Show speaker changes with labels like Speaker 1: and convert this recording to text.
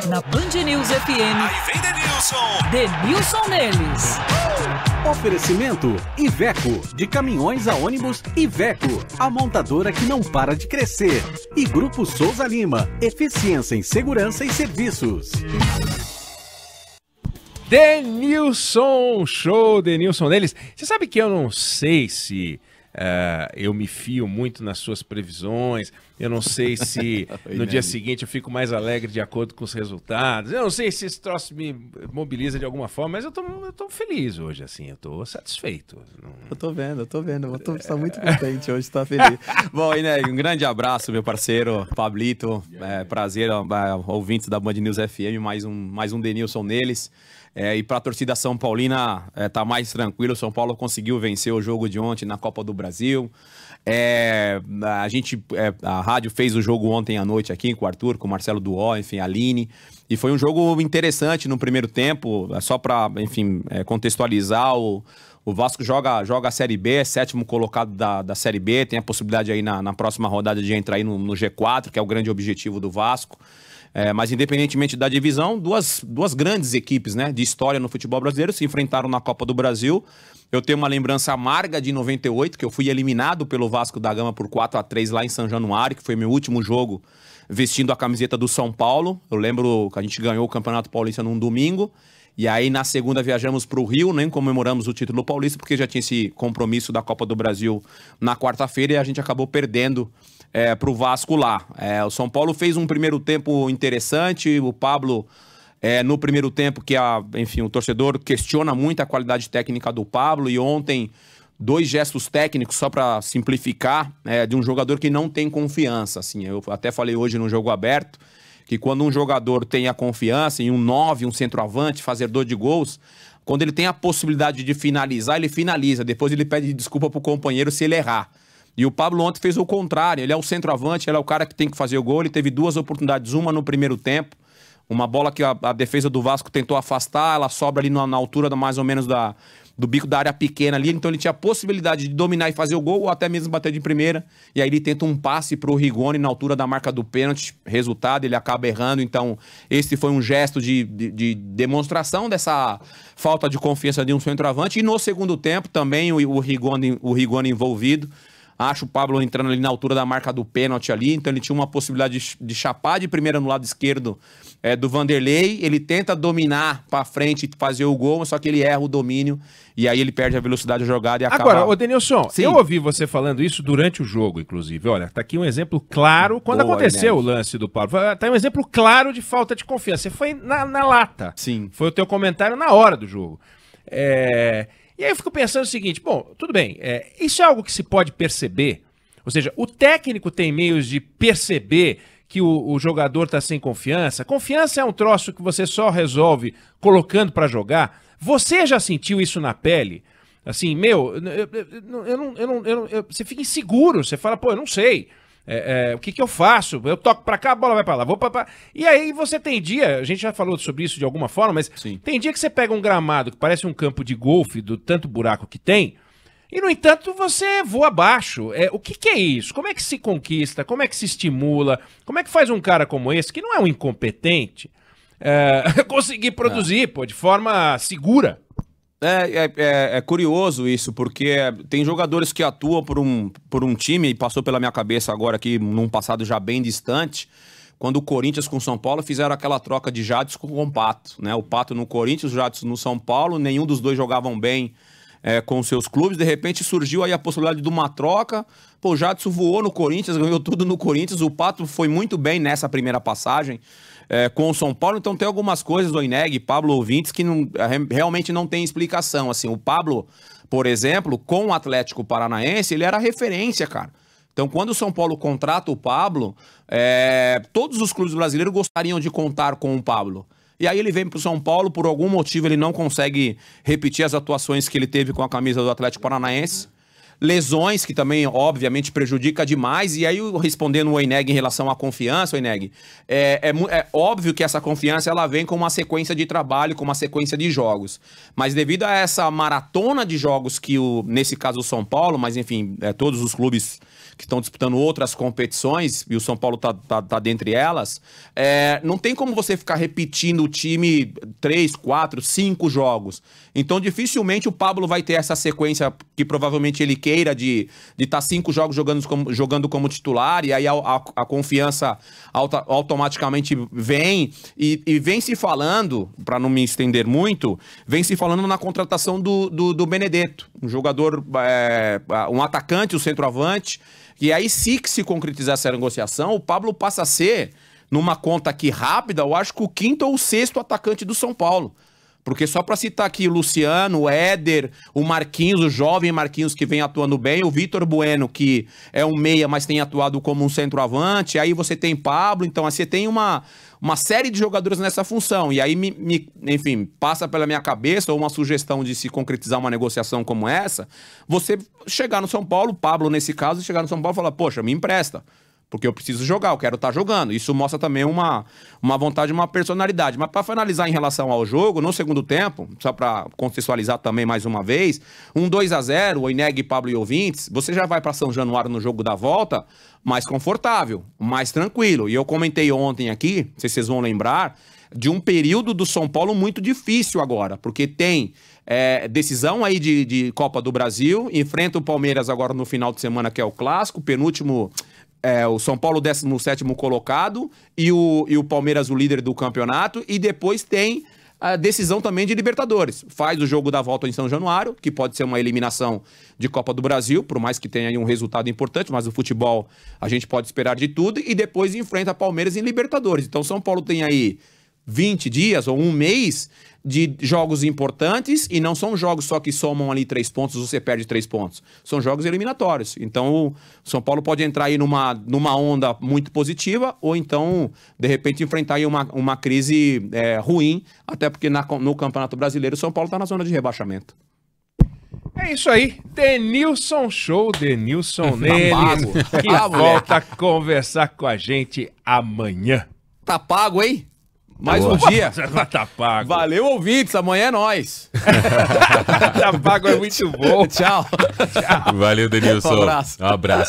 Speaker 1: Na Band News FM.
Speaker 2: Aí vem Denilson.
Speaker 1: Denilson neles.
Speaker 3: Oferecimento Iveco, de caminhões a ônibus Iveco, a montadora que não para de crescer. E Grupo Souza Lima, eficiência em segurança e serviços.
Speaker 4: Denilson, show, Denilson neles. Você sabe que eu não sei se eu me fio muito nas suas previsões, eu não sei se no dia seguinte eu fico mais alegre de acordo com os resultados, eu não sei se esse troço me mobiliza de alguma forma, mas eu tô feliz hoje, assim, eu tô satisfeito.
Speaker 5: Eu tô vendo, você tá muito contente hoje, tá feliz. Bom, aí, né, um grande abraço, meu parceiro, Pablito, prazer, ouvintes da Band News FM, mais um Denilson neles. E para a torcida São Paulina tá mais tranquilo. São Paulo conseguiu vencer o jogo de ontem na Copa do Brasil. A rádio fez o jogo ontem à noite aqui com o Arthur, com o Marcelo Duó, enfim, a Aline. E foi um jogo interessante no primeiro tempo, só para, enfim, contextualizar. O Vasco joga a Série B, é sétimo colocado da Série B, tem a possibilidade aí na próxima rodada de entrar aí no G4, que é o grande objetivo do Vasco. Mas independentemente da divisão, duas grandes equipes, né, de história no futebol brasileiro se enfrentaram na Copa do Brasil. Eu tenho uma lembrança amarga de 98, que eu fui eliminado pelo Vasco da Gama por 4-3 lá em São Januário, que foi meu último jogo vestindo a camiseta do São Paulo. Eu lembro que a gente ganhou o Campeonato Paulista num domingo, e aí na segunda viajamos para o Rio, nem comemoramos o título paulista, porque já tinha esse compromisso da Copa do Brasil na quarta-feira e a gente acabou perdendo para o Vasco lá. O São Paulo fez um primeiro tempo interessante, o Pablo, no primeiro tempo, enfim, o torcedor questiona muito a qualidade técnica do Pablo, e ontem, 2 gestos técnicos, só para simplificar, de um jogador que não tem confiança. Assim, eu até falei hoje no Jogo Aberto, que quando um jogador tem a confiança em um 9, um centroavante, fazedor de gols, quando ele tem a possibilidade de finalizar, ele finaliza, depois ele pede desculpa pro companheiro se ele errar. E o Pablo ontem fez o contrário, ele é o centroavante, ele é o cara que tem que fazer o gol, ele teve 2 oportunidades, uma no primeiro tempo, uma bola que a defesa do Vasco tentou afastar, ela sobra ali na altura mais ou menos do bico da área pequena ali, então ele tinha a possibilidade de dominar e fazer o gol, ou até mesmo bater de primeira, e aí ele tenta um passe pro Rigoni na altura da marca do pênalti, resultado, ele acaba errando. Então esse foi um gesto de demonstração dessa falta de confiança de um centroavante, e no segundo tempo também o Rigoni envolvido. Acho o Pablo entrando ali na altura da marca do pênalti ali, então ele tinha uma possibilidade de chapar de primeira no lado esquerdo do Vanderlei, ele tenta dominar pra frente e fazer o gol, só que ele erra o domínio, e aí ele perde a velocidade da jogada e acaba...
Speaker 4: Agora, ô Denilson,
Speaker 5: Sim.
Speaker 4: Eu ouvi você falando isso durante o jogo, inclusive. Olha, tá aqui um exemplo claro, quando aconteceu o lance do Pablo, tá um exemplo claro de falta de confiança. Você foi na lata.
Speaker 5: Sim.
Speaker 4: Foi o teu comentário na hora do jogo. E aí eu fico pensando o seguinte, bom, tudo bem, isso é algo que se pode perceber, ou seja, o técnico tem meios de perceber que o jogador tá sem confiança. Confiança é um troço que você só resolve colocando pra jogar. Você já sentiu isso na pele? Assim, você fica inseguro, você fala, pô, eu não sei. O que eu faço? Eu toco pra cá, a bola vai pra lá, vou pra... E aí você tem dia, a gente já falou sobre isso de alguma forma, mas
Speaker 5: Sim.
Speaker 4: Tem dia que você pega um gramado que parece um campo de golfe, do tanto buraco que tem, e no entanto você voa abaixo. O que é isso? Como é que se conquista? Como é que se estimula? Como é que faz um cara como esse, que não é um incompetente, conseguir produzir, pô, de forma segura?
Speaker 5: É curioso isso, porque tem jogadores que atuam por um time, e passou pela minha cabeça agora aqui, num passado já bem distante, quando o Corinthians com o São Paulo fizeram aquela troca de Jadson com o Pato, né? O Pato no Corinthians, o Jadson no São Paulo, nenhum dos dois jogavam bem com seus clubes, de repente surgiu aí a possibilidade de uma troca, pô, o Jadson voou no Corinthians, ganhou tudo no Corinthians, o Pato foi muito bem nessa primeira passagem, com o São Paulo, então tem algumas coisas do Ineg, Pablo ouvintes, que realmente não tem explicação. Assim, o Pablo, por exemplo, com o Atlético Paranaense, ele era referência, cara. Então, quando o São Paulo contrata o Pablo, todos os clubes brasileiros gostariam de contar com o Pablo. E aí ele vem pro São Paulo, por algum motivo ele não consegue repetir as atuações que ele teve com a camisa do Atlético Paranaense. lesões, que também, obviamente, prejudica demais. E aí, respondendo o Oineg em relação à confiança, Oineg, é óbvio que essa confiança ela vem com uma sequência de trabalho, com uma sequência de jogos. Mas devido a essa maratona de jogos que, nesse caso, o São Paulo, mas enfim, todos os clubes que estão disputando outras competições, e o São Paulo tá dentre elas, não tem como você ficar repetindo o time 3, 4, 5 jogos. Então, dificilmente o Pablo vai ter essa sequência que provavelmente ele queira de estar 5 jogos jogando como titular, e aí a confiança automaticamente vem, e vem se falando, para não me estender muito, vem se falando na contratação do Benedetto, um jogador, um atacante, um centroavante, e aí se concretizar essa negociação, o Pablo passa a ser, numa conta aqui rápida, eu acho que o 5º ou o 6º atacante do São Paulo. Porque só para citar aqui o Luciano, o Éder, o Marquinhos, o jovem Marquinhos que vem atuando bem, o Vitor Bueno, que é um meia, mas tem atuado como um centroavante, aí você tem Pablo, então você tem uma série de jogadores nessa função, e aí, enfim, passa pela minha cabeça, ou uma sugestão de se concretizar uma negociação como essa, você chegar no São Paulo, Pablo nesse caso, chegar no São Paulo e falar, poxa, me empresta. Porque eu preciso jogar, eu quero estar jogando. Isso mostra também uma vontade, uma personalidade. Mas para finalizar em relação ao jogo, no segundo tempo, só para contextualizar também mais uma vez, 2-0, Oineg, Pablo e ouvintes, você já vai para São Januário no jogo da volta mais confortável, mais tranquilo. E eu comentei ontem aqui, não sei se vocês vão lembrar, de um período do São Paulo muito difícil agora, porque tem decisão aí de Copa do Brasil, enfrenta o Palmeiras agora no final de semana, que é o clássico, penúltimo... o São Paulo 17º colocado e o Palmeiras o líder do campeonato, e depois tem a decisão também de Libertadores. Faz o jogo da volta em São Januário, que pode ser uma eliminação de Copa do Brasil, por mais que tenha aí um resultado importante, mas o futebol a gente pode esperar de tudo, e depois enfrenta Palmeiras em Libertadores. Então São Paulo tem aí 20 dias ou um mês de jogos importantes, e não são jogos só que somam ali 3 pontos, você perde 3 pontos. São jogos eliminatórios. Então, o São Paulo pode entrar aí numa onda muito positiva, ou então, de repente, enfrentar aí uma crise ruim, até porque no Campeonato Brasileiro o São Paulo está na zona de rebaixamento.
Speaker 4: É isso aí, Denilson Show, Denilson Neles, que
Speaker 5: Ah,
Speaker 4: volta a conversar com a gente amanhã.
Speaker 5: Tá pago, hein? Mais um dia.
Speaker 4: Tá pago.
Speaker 5: Valeu, ouvintes. Amanhã é nóis.
Speaker 4: Tá pago é muito bom.
Speaker 5: Tchau.
Speaker 2: Valeu, Denilson.
Speaker 5: Um abraço.
Speaker 2: Um abraço.